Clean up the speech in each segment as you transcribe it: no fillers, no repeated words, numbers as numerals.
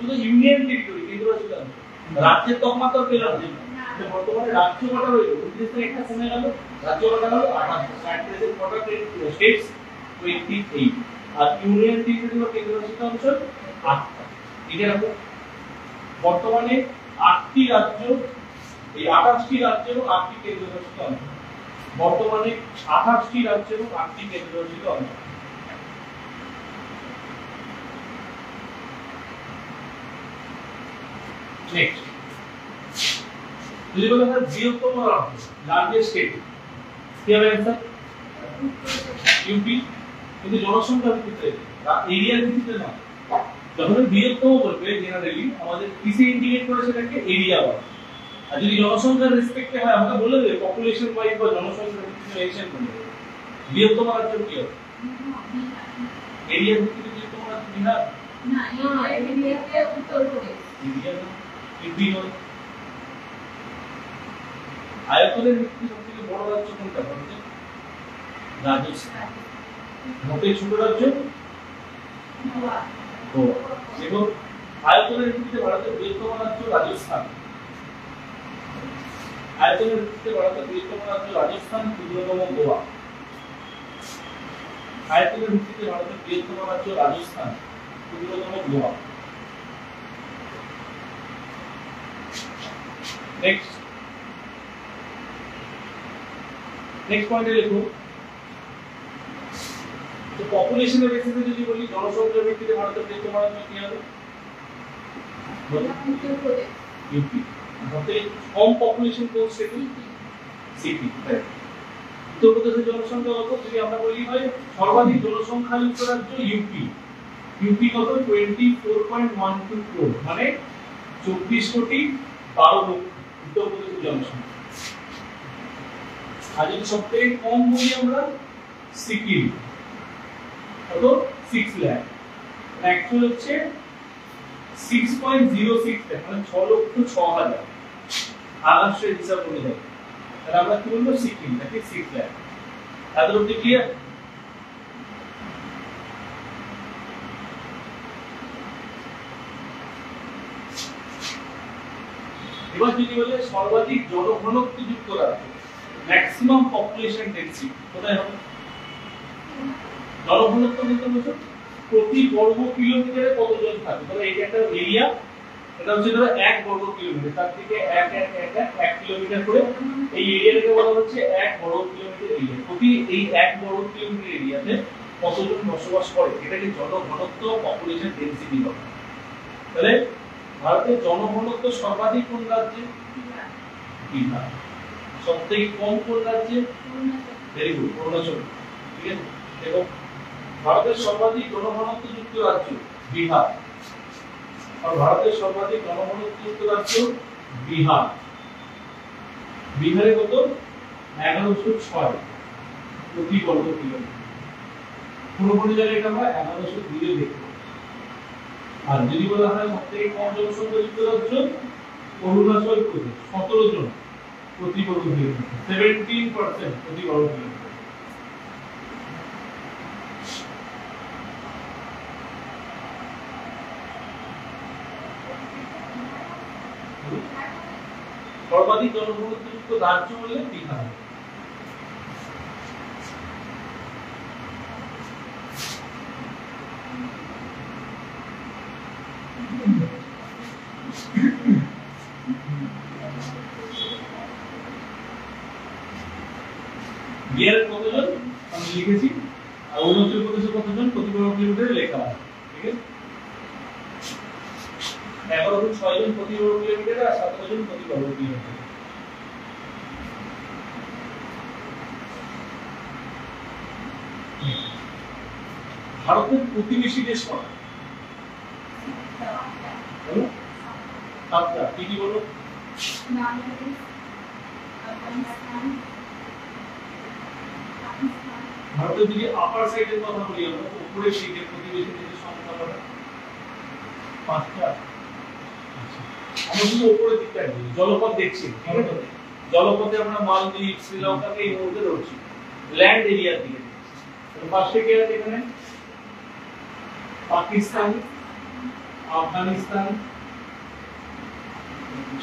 শুধু union territory কেন্দ্রশাসিত অঞ্চল, রাজ্যের তকমা তো পেলাম না। বর্তমানে রাজ্য কটা রইল 29 থেকে একটা কমে গেল, রাজ্য কটা হলো 28, কটা স্টেটস 28, আর ইউনিয়ন টেরিটরি বা কেন্দ্রশাসিত অঞ্চল 8টা। ঠিক আছে, বর্তমানে 8টি রাজ্য, এই 28টি রাজ্য এবং 8টি কেন্দ্রশাসিত অঞ্চল, বর্তমানে 28টি রাজ্য এবং 8টি কেন্দ্রশাসিত অঞ্চল। নেক্সট, যদি বলা হয় বৃহত্তম রাজ্য, লার্জেস্ট স্টেট, কি হবে आंसर? ইউপি। কিন্তু জনসংখ্যার ভিত্তিতে, এরিয়ার ভিত্তিতে না। যখন বৃহত্তম বলবে জেনারেলি আমাদের কিসে ইন্ডিকেট করে সেটাকে এরিয়া বলে, আর যদি জনসংখ্যার রেসপেক্টে হয় আমরা বলে দেব পপুলেশন ওয়াইজ বা জনসংখ্যার ভিত্তিতে মেনশন করে দেব। বৃহত্তম রাজ্য কি হবে? এরিয়ার ভিত্তিতে বৃহত্তম রাজ্য বিহার না, এরিয়াতে উত্তরপ্রদেশ। এরিয়া না, ইউপি নয়। আয়তনের ভিত্তিতে সবথেকে বড় রাজ্য কোনটা? রাজস্থান। মোটে ছোট রাজ্য গোয়া। এবং আয়তনের ভিত্তিতে ভারতের বৃহত্তম রাজ্য রাজস্থান। আয়তনের ভিত্তিতে ভারতের বৃহত্তম রাজ্য রাজস্থান, ক্ষুদ্রতম গোয়া। আয়তনের ভিত্তিতে ভারতের বৃহত্তম রাজ্য রাজস্থান, ক্ষুদ্রতম গোয়া। নেক্সট পয়েন্টে লিখো, তো পপুলেশনের বেসিসে যদি বলি জনসংখ্যার ভিত্তিতে ভারতের বৃহত্তম রাজ্য কি হবে? উত্তরপ্রদেশ। ইউপি। সবথেকে কম পপুলেশন কোন স্টেট? সিটি। উত্তরপ্রদেশের জনসংখ্যা কত? যদি আমরা বলি হয় সর্বাধিক জনসংখ্যাযুক্ত রাজ্য ইউপি। ইউপি কত? 24.12 crore, মানে 24,12,00,000 উত্তরপ্রদেশের জনসংখ্যা। আর যদি সবথেকে কম বলি আমরা সিকিম, কত? 6 লাখ। অ্যাকচুয়াল হচ্ছে 6.06 লাখ, মানে 6,06,000 আগস্টের হিসাব অনুযায়ী। তাহলে আমরা কি বলবো? সিকিম নাকি 6 লাখ। তাদের অবধি ক্লিয়ার? এবার যদি বলে সর্বাধিক জনঘনত্ব যুক্ত রাজ্য, ম্যাক্সিমাম পপুলেশন ডেন্সিটি কোথায় হবে? জনঘনত্ব বলতে বোঝো প্রতি বর্গ কিলোমিটারে কতজন থাকে। তাহলে এটা একটা এরিয়া, এটা হচ্ছে ধরো 1 বর্গ কিলোমিটার, তার থেকে 1 কিলোমিটার করে এই এরিয়াটাকে বলা হচ্ছে 1 বর্গ কিলোমিটার এরিয়া। প্রতি এই 1 বর্গ কিলোমিটার এরিয়াতে কতজন বসবাস করে এটাকে জনঘনত্ব, পপুলেশন ডেন্সিটি বলে। তাহলে ভারতের জনঘনত্ব সর্বাধিক কোন রাজ্যে? বিহার। সবথেকে কম কোন রাজ্যে? Very good, Arunachal. ঠিক আছে, দেখো ভারতের সর্বাধিক জনঘনত্ব যুক্ত রাজ্য বিহার, আর ভারতের সর্বাধিক জনঘনত্ব যুক্ত রাজ্য বিহার। বিহারে কত? 1106 প্রতি বর্গ কিলোমিটার। পুরোপুরি জায়গায় এটা আমরা 1102 দেখব। আর যদি বলা হয় সবথেকে কম জনসংখ্যা যুক্ত রাজ্য অরুণাচল প্রদেশ, 17 জন প্রতি বর্গ কিলোমিটার, 17% প্রতি বর্গ কিলোমিটার। সর্বাধিক জনঘনত্বযুক্ত রাজ্য হলে বিহার। বিহারের কতজন আমি লিখেছি, আর অরুণাচল প্রদেশের কতজন প্রতি বর্গ কিলোমিটারে লেখা আছে। ঠিক আছে, 1106 জন প্রতি বর্গ কিলোমিটার আর 17 জন প্রতি বর্গ কিলোমিটার। ভারতের প্রতিবেশী দেশ কয়টা? 7টা। কি কি বলো? বাংলাদেশ, আফগানিস্তান, পাকিস্তান। ভারতের যদি আপার সাইডের কথা বলি আমরা, উপরের দিকের প্রতিবেশী দেশের সংখ্যা কত? 5টা। আমরা শুধু উপরের দিকটা বলি, জলপথ দেখছি। ঠিক আছে, জলপথে আমরা মালদ্বীপ, শ্রীলঙ্কাকে এই মুহূর্তে ধরছি, ল্যান্ড এরিয়ার দিকে। পাশে কে আছে এখানে? পাকিস্তান, আফগানিস্তান,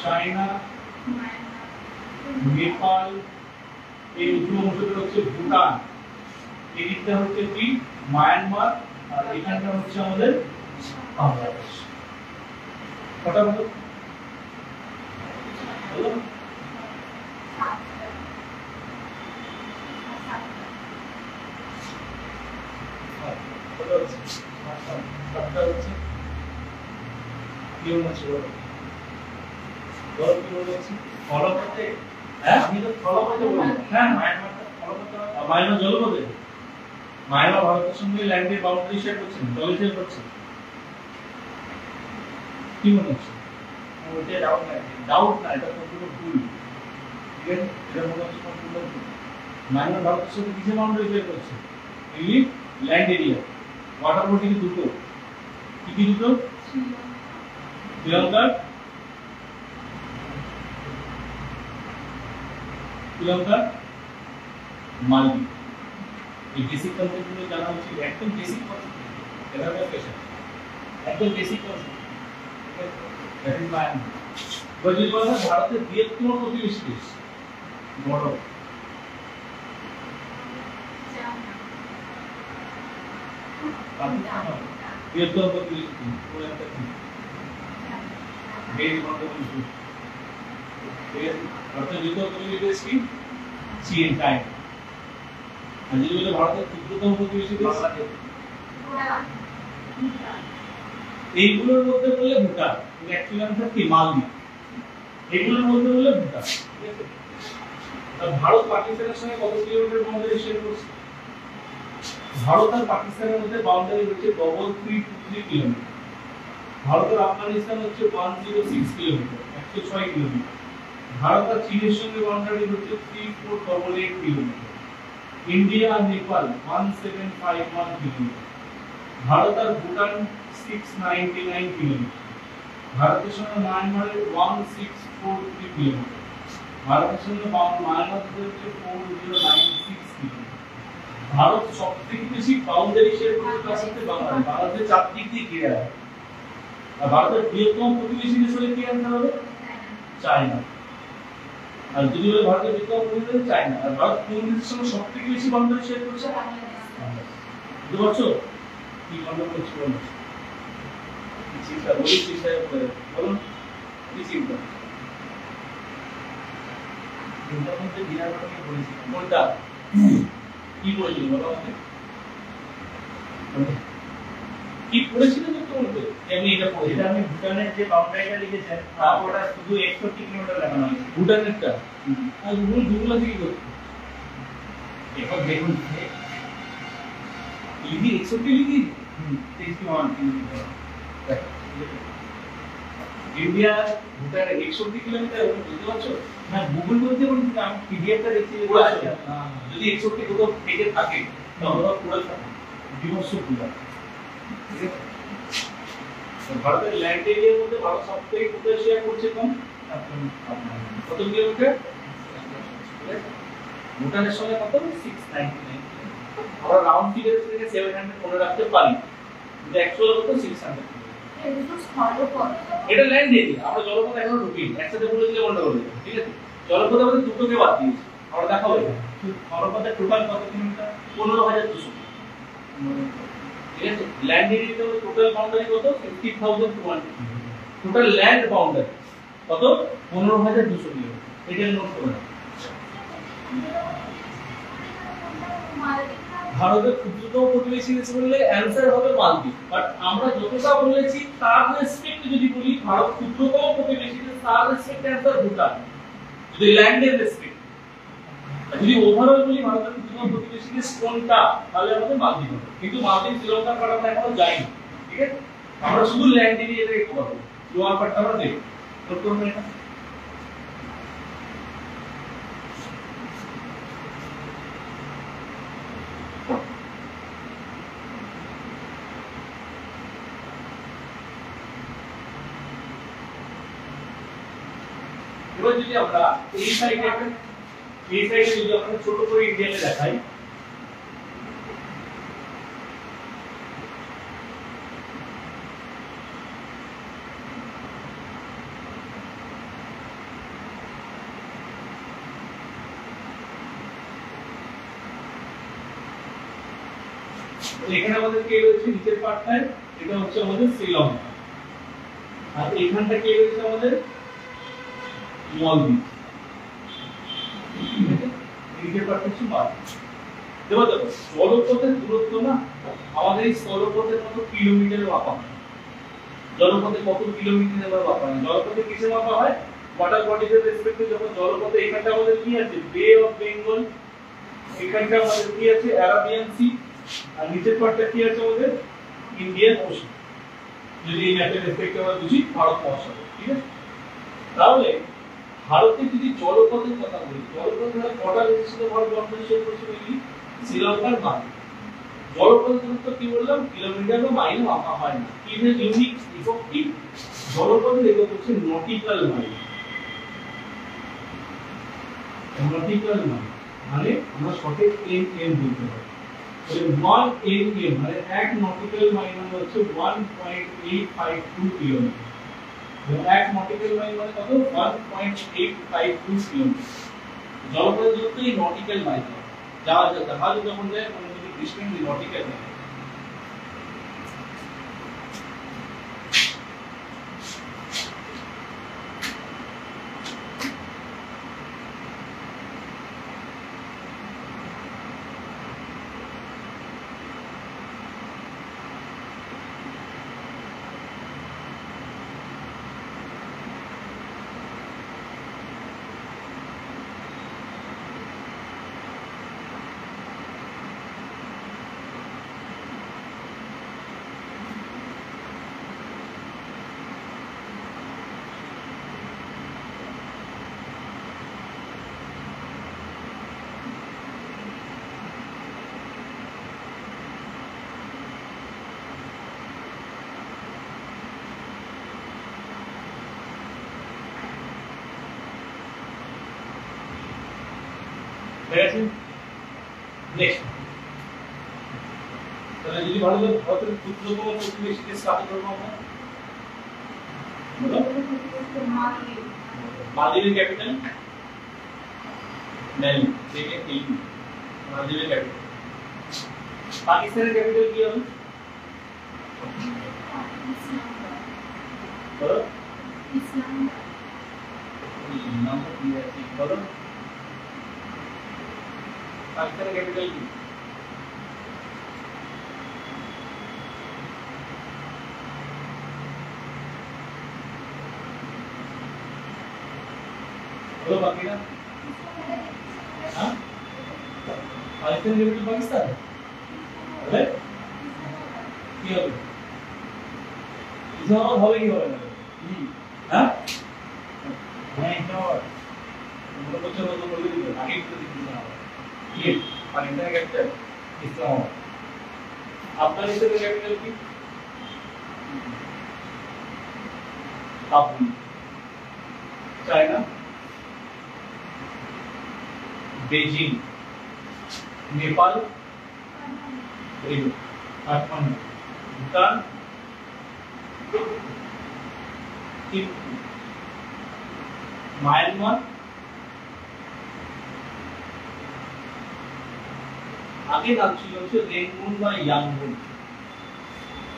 চায়না, নেপাল, এই উত্তর অংশটা হচ্ছে ভুটান, এই দিকটা হচ্ছে কি মায়ানমার, আর এখানটা হচ্ছে আমাদের বাংলাদেশ। কটা হলো? হলো? কটা হচ্ছে? সাতটা হচ্ছে। কি হচ্ছে বলো? বলো কি বলেছি? ফলপথে? হ্যাঁ আমি তো ফলপথে বলি। হ্যাঁ মায়ানমারটা ফলপথে। মায়ানমার জলপথে? মায়ানমার ভারতের সঙ্গে ল্যান্ডের বাউন্ডারি শেয়ার করছে, জলে শেয়ার করছে। কি মনে হচ্ছে? ওটা ডাউট না, এটা সম্পূর্ণ ভুল। ঠিক আছে, এটা মনে হচ্ছে সম্পূর্ণ ভুল। মায়ানমার ভারতের সঙ্গে কিসে বাউন্ডারি শেয়ার করছে? এগুলি ল্যান্ড এরিয়া। ওয়াটার বডি দুটো, কি কি দুটো? শ্রীলঙ্কা, মালদ্বীপ। এই বেসিক কনসেপ্ট গুলো জানা উচিত, একদম বেসিক কনসেপ্ট। এটা একটা কোশ্চেন, একদম basic concept. That is Myanmar. যদি বলা হয় ভারতের বৃহত্তম প্রতিবেশী দেশ, বড় বৃহত্তম প্রতিবেশী দেশ কোন একটা কি? বেশ বড় কিছু। ঠিক আছে, ভারতের বৃহত্তম প্রতিবেশী দেশ কি? চীন, চায়না। আর যদি বলে ভারতের ক্ষুদ্রতম প্রতিবেশী দেশ বাংলাদেশ। এইগুলোর মধ্যে বললে ভুটান, অ্যাকচুয়ালি আনসার কি? মালদ্বীপ। এইগুলোর মধ্যে বললে ভুটান। ঠিক আছে, আর ভারত পাকিস্তানের সঙ্গে কত কিলোমিটার বাউন্ডারি শেয়ার করছে? ভারত আর পাকিস্তানের মধ্যে বাউন্ডারি হচ্ছে 323 কিলোমিটার। ভারত আর আফগানিস্তান হচ্ছে 106 কিলোমিটার, 106 কিলোমিটার। ভারত আর চীনের সঙ্গে বাউন্ডারি হচ্ছে 3488 কিলোমিটার। ইন্ডিয়া আর নেপাল 1751 কিলোমিটার। ভারত আর ভুটান 699 কিলোমিটার। ভারতের সঙ্গে মায়ানমারের 1643 কিলোমিটার। ভারতের সঙ্গে মায়ানমার হচ্ছে 4096 কিলোমিটার। ভারত সবথেকে বেশি বাউন্ডারি শেয়ার করছে তার সাথে বাংলাদেশ। বাংলাদেশ চারদিক দিয়ে ঘিরে আছে। আর ভারতের বৃহত্তম প্রতিবেশী দেশ হলে কি আনসার হবে? চায়না। আর যদি বলে ভারতের বৃহত্তম প্রতিবেশী চায়না। আর ভারত কোন দেশের সঙ্গে সবথেকে বেশি বাউন্ডারি শেয়ার করছে? বুঝতে পারছো কি গন্ডগোল করছে? বলো কি চিন্তা, বলি চিন্তা করে বলুন কি চিন্তা? চিন্তার মধ্যে বিরাট রকমের বলেছি। কোনটা কি বললি বলো আমাকে? কি পড়েছিলেন একটু বলতে? আমি এটা পড়েছি, এটা আমি ভুটানের যে বাউন্ডারিটা লিখেছেন ওটা শুধু 61 কিলোমিটার লেখানো হয়েছে। ভুটানেরটা আর গুগল আছে কি করতে? এখন দেখুন লিখি 61 লিখি 61 কিলোমিটার। ইন্ডিয়া ভুটান 61 কিলোমিটার, বুঝতে পারছো না? গুগল করতে বলছি না, আমি পিডিএফটা দেখছি। যদি 61 কোথাও থেকে থাকে তাহলে ওরা পুরো থাকে বিভৎস পুরো। ঠিক আছে, ভারতের ল্যান্ড এরিয়ার মধ্যে ভারত সবথেকে কোথায় শেয়ার করছে কম? কত কিলোমিটার? ভুটানের সঙ্গে কত? 699। আমরা রাউন্ড ফিগার থেকে 700 মনে রাখতে পারি, কিন্তু অ্যাকচুয়াল কত? 600। এটা ল্যান্ড এরিয়া, আমরা জলপথ এখনো ঢুকিনি, একসাথে বলে দিলে গন্ডগোল হবে। ঠিক আছে, জলপথে আমাদের দুটোকে বাদ দিয়েছি, আমরা দেখাবো জলপথের টোটাল কত কিলোমিটার? 15200। ঠিক আছে, ল্যান্ড এরিয়াতে টোটাল বাউন্ডারি কত? 50200। টোটাল ল্যান্ড বাউন্ডারি কত? 15200 কিলোমিটার। এটা নোট করে নাও। ভারতের ক্ষুদ্রতম প্রতিবেশী দেশ বললে অ্যানসার হবে মালদ্বীপ। বাট আমরা যতটা বলেছি তার রেসপেক্টে যদি বলি ভারত ক্ষুদ্রতম প্রতিবেশী দেশ, তার রেসপেক্টে অ্যানসার ভুটান। যদি ল্যান্ডের রেসপেক্ট, যদি ওভারঅল বলি ভারতের ক্ষুদ্রতম প্রতিবেশী দেশ কোনটা, তাহলে আমাদের মালদ্বীপ হবে। কিন্তু মালদ্বীপ শ্রীলঙ্কার পার্ট আমরা এখনো যাইনি। ঠিক আছে, আমরা শুধু ল্যান্ড এরিয়াটাকে কভার করব। লোয়ার পার্টটা আমরা দেখব। নোট করুন এটা। এবার যদি আমরা এই সাইডে যদি আমরা ছোট করে ইন্ডিয়াতে দেখাই, এখানে আমাদের কে রয়েছে নিচের পার্টটায়, এটা হচ্ছে আমাদের শ্রীলঙ্কা, আর এখানটা কে রয়েছে আমাদের মলদ্বীপ। নিচের পার্টটা হচ্ছে মালদ্বীপ। দেখো দেখো জলপথের দূরত্ব না আমাদের এই স্থলপথের মতো কিলোমিটারে মাপা হয়, জলপথে কত কিলোমিটারে মাপা হয়, জলপথে কিসে মাপা হয় ওয়াটার বডিজের রেসপেক্টে। যখন জলপথে এখানটা আমাদের কি আছে বে অফ বেঙ্গল, এখানটা আমাদের কি আছে অ্যারাবিয়ান সি, আর নিচের পার্টটা কি আছে আমাদের ইন্ডিয়ান ওশান। যদি এই ম্যাপের রেসপেক্টে আমরা বুঝি ভারত মহাসাগর, ঠিক আছে। তাহলে ভারতে যদি জলপথের কথা বলি, জলপথে কটা দেশের সাথে ভারত বর্তমানে শেয়ার করছে বলি শ্রীলঙ্কার বাংলা। জলপথের দূরত্ব কি বললাম কিলোমিটার বা মাইল মাপা হয় না, কি যে ইউনিক একক কি জলপথের একক হচ্ছে নটিক্যাল মাইল। নটিক্যাল মাইল মানে আমরা সঠিক এম বলতে পারি। তাহলে 1 এম মানে 1 নটিক্যাল মাইল মানে হচ্ছে 1.852 কিলোমিটার। এবং 1 নটিক্যাল মাইল মানে কত 1.852 কিলোমিটার। জলপথের দূরত্ব এই নটিক্যাল মাইল। জাহাজ যখন যায় মানে যদি ডিসটেন্স নটিক্যাল মাইল। নেক্সট তাহলে যদি ভারতের ক্ষুদ্রতম প্রতিবেশী দেশ কাকে ধরবো আমরা? মালদ্বীপের ক্যাপিটাল দিল্লি, দেখে দিল্লি মালদ্বীপের ক্যাপিটাল। পাকিস্তানের ক্যাপিটাল কি হবে? বলো নাম কি আছে বলো? পাকিস্তানের ক্যাপিটাল কি? বলো বাকিরা। হ্যাঁ পাকিস্তানের ক্যাপিটাল পাকিস্তান হবে কি হবে? ইসলামাবাদ হবে কি হবে না? হ্যাঁ হ্যাঁ ইসলামাবাদ মনে করছে না তো বলে দিবে আগে তো দিতে না ये पाकिस्तान कैपिटल इस्लामाबाद। अफगानिस्तान का कैपिटल की Kabul. China Beijing. Nepal Kathmandu. Bhutan Thimphu. Myanmar आगे नाम ছিল হচ্ছে রেঙ্গুন বা ইয়াঙ্গুন,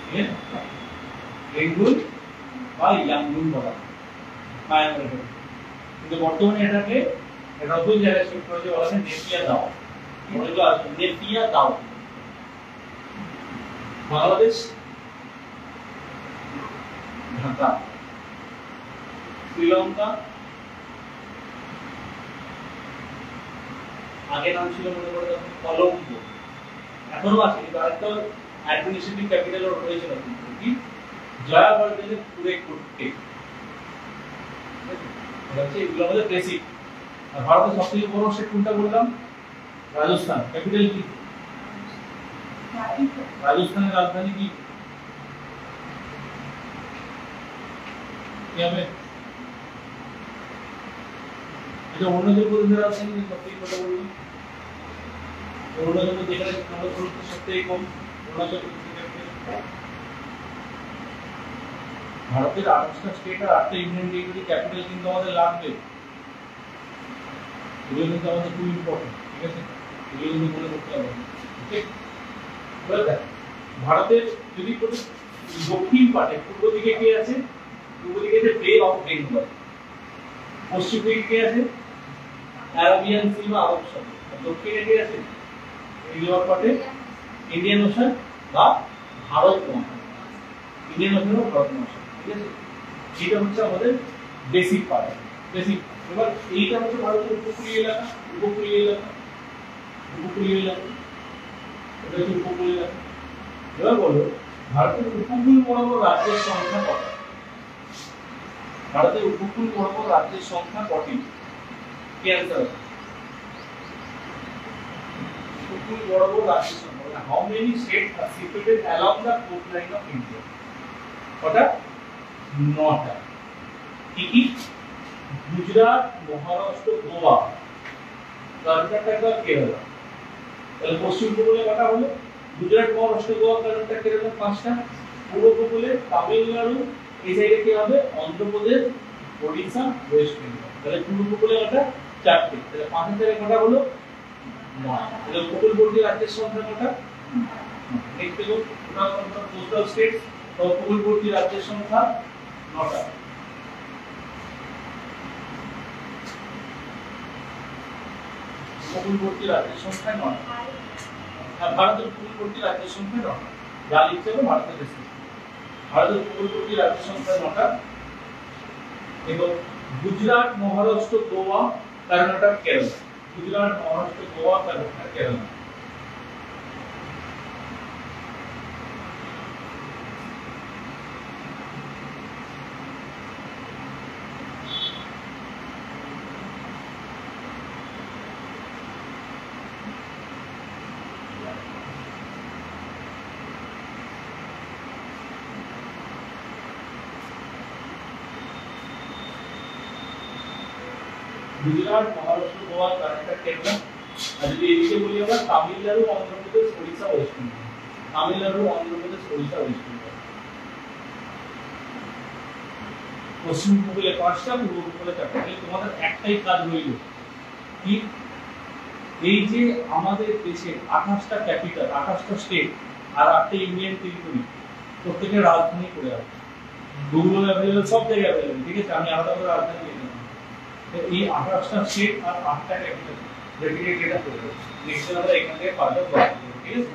ঠিক আছে রেঙ্গুন বা ইয়াঙ্গুন বলা মায়ানমারের। কিন্তু বর্তমানে এটাকে নতুন জায়গায় শিফট করেছে বলা হয় নেপিয়া দাও। এগুলো আছে নেপিয়া দাও। বাংলাদেশ ঢাকা। শ্রীলঙ্কা আগে নাম ছিল মনে করে তখন কলম্বো, এখনো আছে কিন্তু আরেকটা অ্যাডমিনিস্ট্রেটিভ ক্যাপিটাল রয়েছে নতুন কি জয়াবর্ধনের পুরে করতে। এগুলো আমাদের বেসিক। আর ভারতের সবথেকে বড় স্টেট কোনটা বললাম? রাজস্থান। ক্যাপিটাল কি? রাজস্থানের রাজধানী কি? কি হবে? এটা অরুণাচল প্রদেশের রাজধানী সবথেকে কথা বললাম। অরুণাচল যেখানে আমরা দূরত্ব সবথেকে কম অরুণাচল ভারতের 28টা স্টেট আর 8টা ইউনিয়ন টেরিটরি ক্যাপিটাল কিন্তু আমাদের লাগবে। এগুলো কিন্তু আমাদের খুব ইম্পর্টেন্ট, ঠিক আছে? এগুলো কিন্তু মনে করতে হবে। ঠিক ভারতের যদি কোনো দক্ষিণ পাটে পূর্ব দিকে কে আছে? পূর্ব দিকে যে বে অফ বেঙ্গল, পশ্চিম দিকে কে আছে? আরাবিয়ান সি বা আরব সাগর। দক্ষিণে কে আছে? রিভার পাটে ইন্ডিয়ান ওশান বা ভারত মহাসাগর, ইন্ডিয়ান ওশান বা ভারত মহাসাগর। ঠিক আছে, এটা হচ্ছে আমাদের বেসিক পার্ট, বেসিক। এবার এইটা হচ্ছে ভারতের উপকূলীয় এলাকা, উপকূলীয় এলাকা, উপকূলীয় এলাকা, এটা হচ্ছে উপকূলীয় এলাকা। এবার বলো ভারতের উপকূল বরাবর রাজ্যের সংখ্যা কত? ভারতের উপকূল বরাবর রাজ্যের সংখ্যা কটি? কি অ্যানসার? উপকূল বরাবর রাজ্যের সংখ্যা, how many states are situated along the coastline of India? কটা? 9টা। কি কি? গুজরাট, মহারাষ্ট্র, গোয়া, কর্ণাটক আর কেরালা। তাহলে পশ্চিম উপকূলে কটা হলো? গুজরাট, মহারাষ্ট্র, গোয়া, কর্ণাটক, কেরালা 5টা। পূর্ব উপকূলে তামিলনাড়ু, এই সাইডে কি হবে? অন্ধ্রপ্রদেশ, ওড়িশা, ওয়েস্ট বেঙ্গল। তাহলে পূর্ব উপকূলে কটা? 4টে। তাহলে 5 থেকে কটা হলো? 9। তাহলে উপকূলবর্তী রাজ্যের সংখ্যা কটা? নেক্সট দেখো কোস্টাল স্টেটস, উপকূলবর্তী রাজ্যের সংখ্যা 9টা। উপকূলবর্তী রাজ্যের সংখ্যা 9টা। আর ভারতের উপকূলবর্তী রাজ্যের সংখ্যা 9টা। যা লিখতে হবে ভারতের দেশে। ভারতের উপকূলবর্তী রাজ্যের সংখ্যা 9টা। এবং গুজরাট, মহারাষ্ট্র, গোয়া, কর্ণাটক, কেরালা। গুজরাট, মহারাষ্ট্র, গোয়া, কর্ণাটক, কেরালা। গুজরাট, মহারাষ্ট্র, গোয়া, কর্ণাটক, কেরালা। আর যদি এদিকে বলি আমরা তামিলনাড়ু, অন্ধ্রপ্রদেশ, ওড়িশা, ওয়েস্ট বেঙ্গল। তামিলনাড়ু, অন্ধ্রপ্রদেশ, ওড়িশা, ওয়েস্ট বেঙ্গল। পশ্চিম উপকূলে 5টা, পূর্ব উপকূলে 4টা। তাহলে তোমাদের একটাই কাজ রইল কি? এই যে আমাদের দেশে 28টা ক্যাপিটাল, 28টা স্টেট আর 8টা ইউনিয়ন টেরিটরি, প্রত্যেকের রাজধানী করে আছে। গুগল অ্যাভেলেবল, সব জায়গায় অ্যাভেলেবল। ঠিক আছে, আমি আলাদা করে রাজধানী লিখে দিলাম। এই 28টা স্টেট আর 8টা ক্যাপিটাল রেডিকেট ডেটা করে দেব। নেক্সট আমরা এখান থেকে পারবো। ঠিক আছে,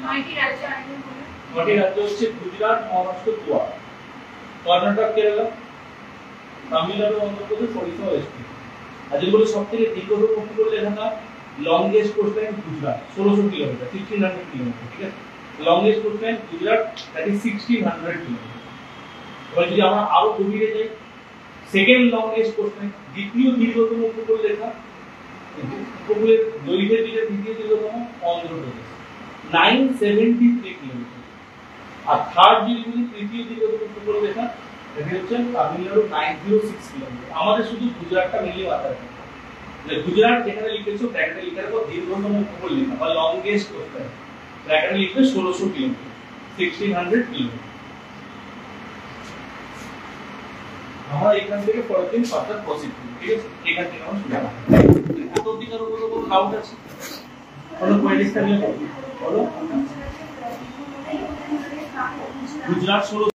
9টি রাজ্য আইন হলো। 9টি রাজ্য হচ্ছে গুজরাট, মহারাষ্ট্র, গোয়া, কর্ণাটক, কেরালা, তামিলনাড়ু, অন্ধ্রপ্রদেশ, ওড়িশা, ওয়েস্ট বেঙ্গল। আর যেগুলো সবথেকে দীর্ঘতম উপকূল এলাকা, longest coastline Gujarat 1600 kilometre, 1600 kilometre. ঠিক আছে, longest coastline Gujarat, that is 1600 kilometre. এবার যদি আমরা আরো গভীরে যাই, সেকেন্ড লংগেস্ট কোস্টলাইন, দ্বিতীয় দীর্ঘতম উপকূল রেখা, উপকূলের দৈর্ঘ্যের দিকে দ্বিতীয় দীর্ঘতম অন্ধ্রপ্রদেশ 973 কিলোমিটার। আর থার্ড যদি তৃতীয় দীর্ঘতম উপকূল রেখা, এটা হচ্ছে তামিলনাড়ু 906 কিলোমিটার। আমাদের শুধু গুজরাটটা মিলিয়ে মাথায় রাখতে হবে। গুজরাট যেখানে লিখেছো ব্র্যাকেটে লিখার পর দীর্ঘতম উপকূল লেখা বা লংগেস্ট কোস্টলাইন, ব্র্যাকেটে লিখবে 1600 কিলোমিটার, 1600 কিলোমিটার। আমরা এখান থেকে পরের দিন ফার্দার প্রসিড করব। ঠিক আছে, এখান থেকে আমরা শুরু করব। এত দিকের উপর কোনো ডাউট আছে? কোনো কোয়েরিজ থাকলে বলো। গুজরাট 16